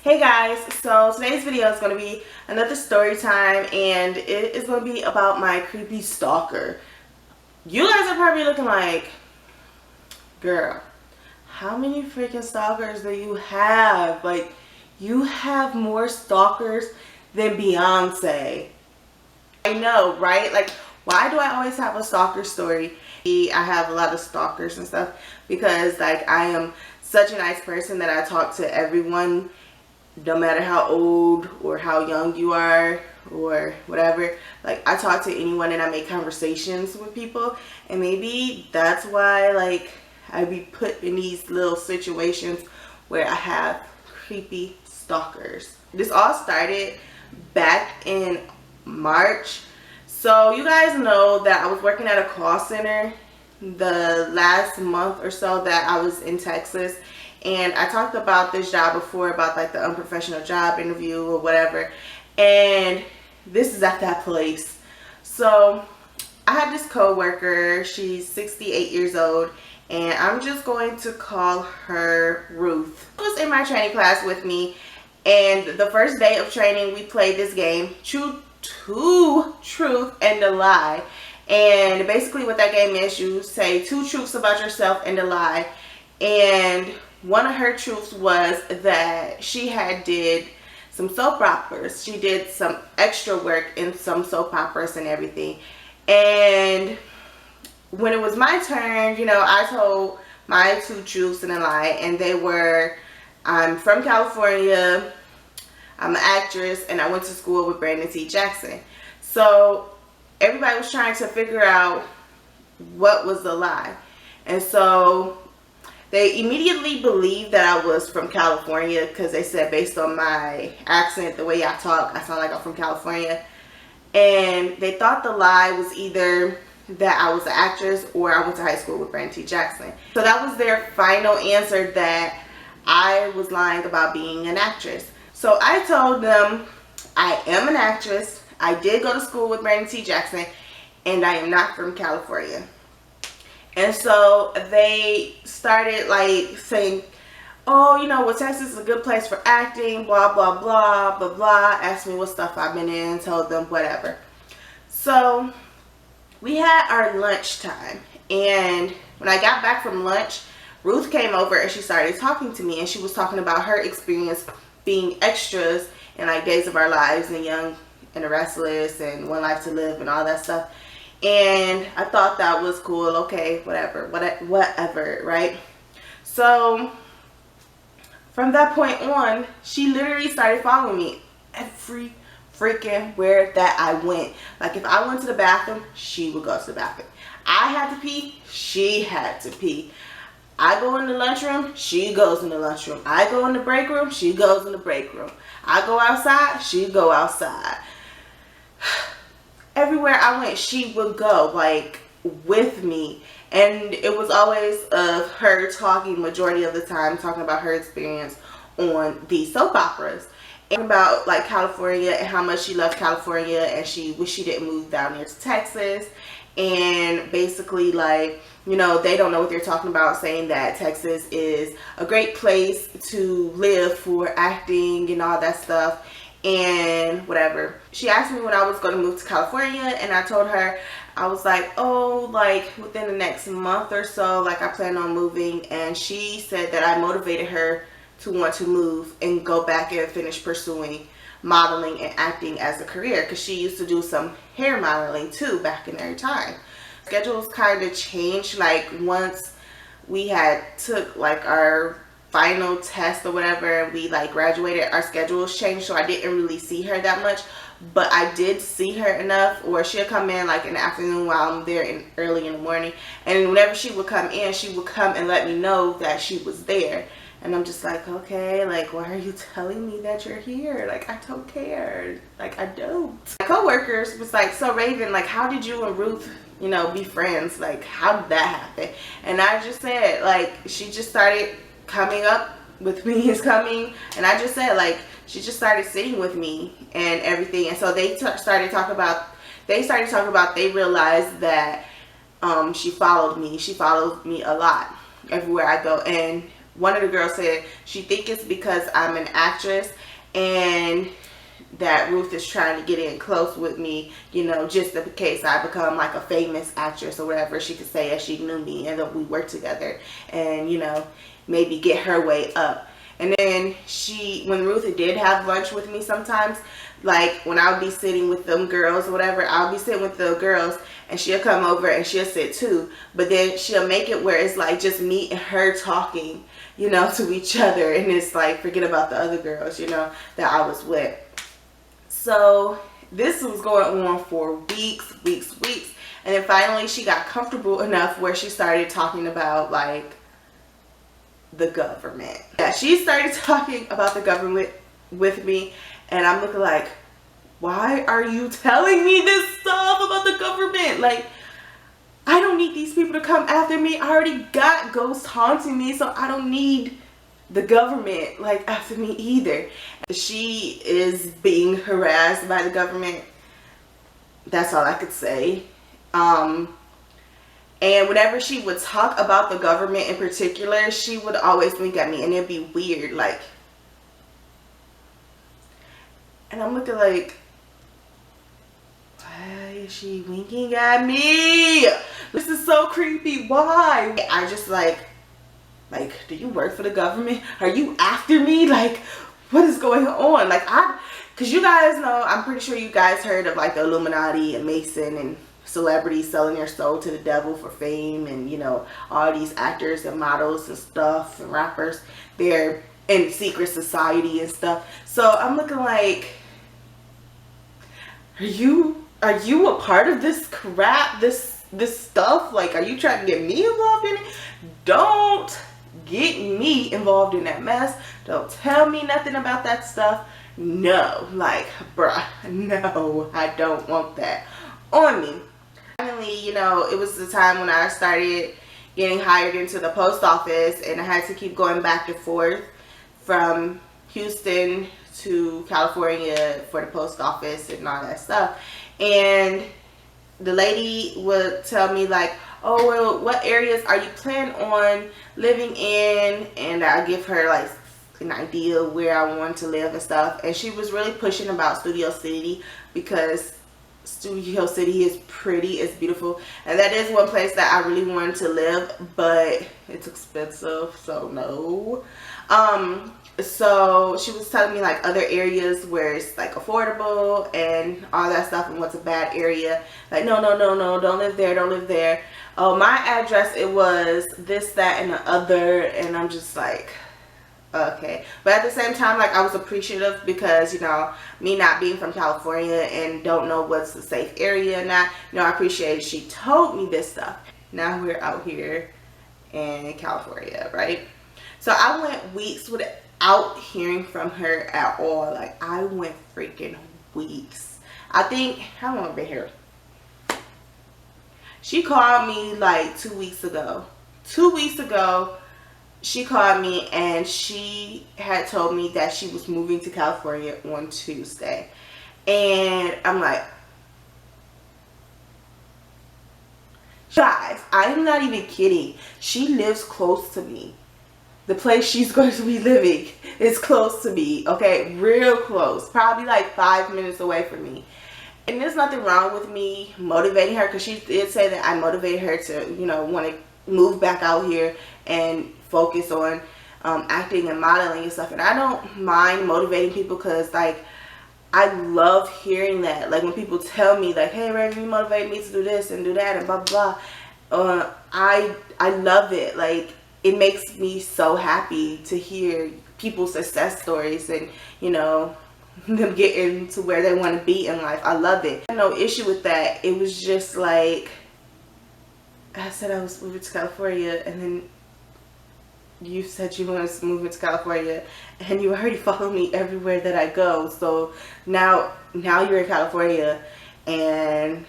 Hey guys, so today's video is going to be another story time, and it is going to be about my creepy stalker. You guys are probably looking like, girl, how many freaking stalkers do you have? Like, you have more stalkers than Beyonce. I know, right? Like, why do I always have a stalker story? I have a lot of stalkers and stuff because, like, I am such a nice person that I talk to everyone, no matter how old or how young you are or whatever. Like, I talk to anyone and I make conversations with people, and maybe that's why, like, I be put in these little situations where I have creepy stalkers. This all started back in March. So you guys know that I was working at a call center the last month or so that I was in Texas. And I talked about this job before, about like the unprofessional job interview or whatever. And this is at that place. So I had this coworker. She's 68 years old. And I'm just going to call her Ruth. She was in my training class with me. And the first day of training, we played this game, Truth and a Lie. And basically what that game is, you say 2 truths about yourself and a lie. And one of her truths was that she had did some soap operas. She did some extra work in some soap operas and everything. And when it was my turn, you know, I told my 2 truths and a lie. And they were, I'm from California, I'm an actress, and I went to school with Brandon T. Jackson. So everybody was trying to figure out what was the lie. And so they immediately believed that I was from California because they said, based on my accent, the way I talk, I sound like I'm from California. And they thought the lie was either that I was an actress or I went to high school with Brandon T. Jackson. So that was their final answer, that I was lying about being an actress. So I told them I am an actress. I did go to school with Brandon T. Jackson, and I am not from California. And so they started like saying, oh, you know, well, Texas is a good place for acting, blah, blah, blah, blah, blah. Asked me what stuff I've been in, told them whatever. So we had our lunch time. And when I got back from lunch, Ruth came over and she started talking to me. And she was talking about her experience being extras in like Days of Our Lives and Young and the Restless and One Life to Live and all that stuff. And I thought that was cool. Okay, whatever, right? So from that point on, she literally started following me every freaking where that I went. Like, if I went to the bathroom, she would go to the bathroom. I had to pee, she had to pee. I go in the lunchroom, she goes in the lunchroom. I go in the break room, she goes in the break room. I go outside, she go outside. Everywhere I went, she would go, like, with me. And it was always of her talking, majority of the time, talking about her experience on these soap operas. And about, like, California and how much she loved California and she wished she didn't move down here to Texas. And basically, like, you know, they don't know what they're talking about, saying that Texas is a great place to live for acting and all that stuff. And whatever. She asked me when I was going to move to California, and I told her, I was like, oh, like within the next month or so, like I plan on moving. And she said that I motivated her to want to move and go back and finish pursuing modeling and acting as a career, because she used to do some hair modeling too back in her time. Schedules kind of changed, like once we had took like our final test or whatever and we like graduated, our schedules changed, so I didn't really see her that much. But I did see her enough, or she'll come in like in the afternoon while I'm there early in the morning. And whenever she would come in, she would come and let me know that she was there. And I'm just like, okay, like, why are you telling me that you're here? Like, I don't care. Like, I don't. My coworkers was like, so Raven, like, how did you and Ruth, you know, be friends? Like, how did that happen? And I just said, like, she just started coming up with me, and I just said, like, she just started sitting with me and everything. And so they started talking about, they realized that she followed me a lot everywhere I go. And one of the girls said she think it's because I'm an actress and that Ruth is trying to get in close with me, you know, just in case I become like a famous actress or whatever. She could say that she knew me and that we worked together and, you know, maybe get her way up. And then when Ruth did have lunch with me sometimes, like when I would be sitting with them girls or whatever, I'll be sitting with the girls and she'll come over and she'll sit too. But then she'll make it where it's like just me and her talking, you know, to each other. And it's like, forget about the other girls, you know, that I was with. So this was going on for weeks. And then finally she got comfortable enough where she started talking about like the government. Yeah, she started talking about the government with me and I'm looking like, why are you telling me this stuff about the government? Like, I don't need these people to come after me. I already got ghosts haunting me, so I don't need the government like after me either. She is being harassed by the government. That's all I could say. And whenever she would talk about the government in particular, she would always wink at me and it'd be weird, like, and I'm looking like, why is she winking at me? This is so creepy. Why? I just like, do you work for the government? Are you after me? Like, what is going on? Like, because you guys know, I'm pretty sure you guys heard of like the Illuminati and Mason and celebrities selling their soul to the devil for fame, and you know, all these actors and models and stuff and rappers, they're in secret society and stuff. So I'm looking like, are you a part of this crap, this stuff? Like, are you trying to get me involved in it? Don't get me involved in that mess. Don't tell me nothing about that stuff. No, like, bruh, no, I don't want that on me. Finally, you know, it was the time when I started getting hired into the post office and I had to keep going back and forth from Houston to California for the post office and all that stuff. And the lady would tell me like, oh, well, what areas are you planning on living in? And I give her like an idea of where I want to live and stuff. And she was really pushing about Studio City because Studio City is pretty, it's beautiful, and that is one place that I really wanted to live, but it's expensive, so no. So she was telling me like other areas where it's like affordable and all that stuff, and what's a bad area. Like, no, don't live there, don't live there. Oh, my address, it was this, that, and the other, and I'm just like, okay. But at the same time, like, I was appreciative because, you know, me not being from California and don't know what's a safe area and not, you know, I appreciated she told me this stuff. Now we're out here in California, right? So I went weeks without hearing from her at all. Like, I went freaking weeks. I think, how long have I been here? She called me like 2 weeks ago. 2 weeks ago, she called me and she had told me that she was moving to California on Tuesday. And I'm like, guys, I'm not even kidding. She lives close to me. The place she's going to be living is close to me, okay? Real close. Probably like 5 minutes away from me. And there's nothing wrong with me motivating her, because she did say that I motivated her to, you know, want to move back out here and focus on acting and modeling and stuff. And I don't mind motivating people because, like, I love hearing that. Like, when people tell me, like, hey, Raven, you motivate me to do this and do that and blah, blah, blah. I love it. Like, it makes me so happy to hear people's success stories and, you know, them getting to where they want to be in life. I love it. I had no issue with that. It was just like, I said I was moving to California, and then you said you wanted to move into California, and you already follow me everywhere that I go. So now you're in California, and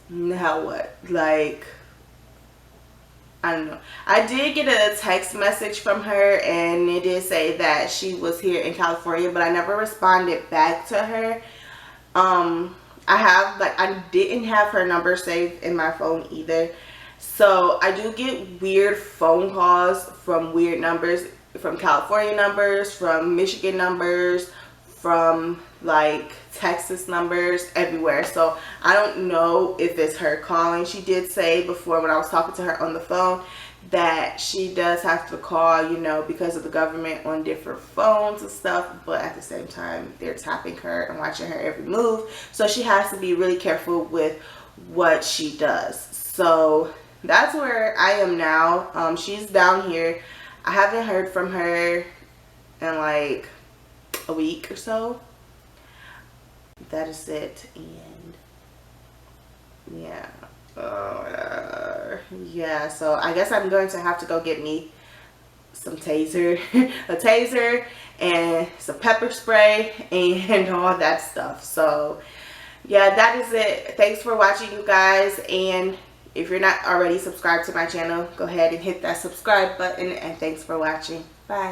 now what? Like, I don't know. I did get a text message from her, and it did say that she was here in California, but I never responded back to her. I didn't have her number saved in my phone either. So I do get weird phone calls from weird numbers, from California numbers, from Michigan numbers, from like Texas numbers, everywhere. So I don't know if it's her calling. She did say before when I was talking to her on the phone that she does have to call, you know, because of the government, on different phones and stuff, but at the same time they're tapping her and watching her every move, so she has to be really careful with what she does. So that's where I am now. She's down here. I haven't heard from her in like a week or so. That is it. And yeah, yeah, so I guess I'm going to have to go get me some taser a taser and some pepper spray and all that stuff. So yeah, that is it. Thanks for watching, you guys, and if you're not already subscribed to my channel, go ahead and hit that subscribe button, and thanks for watching. Bye.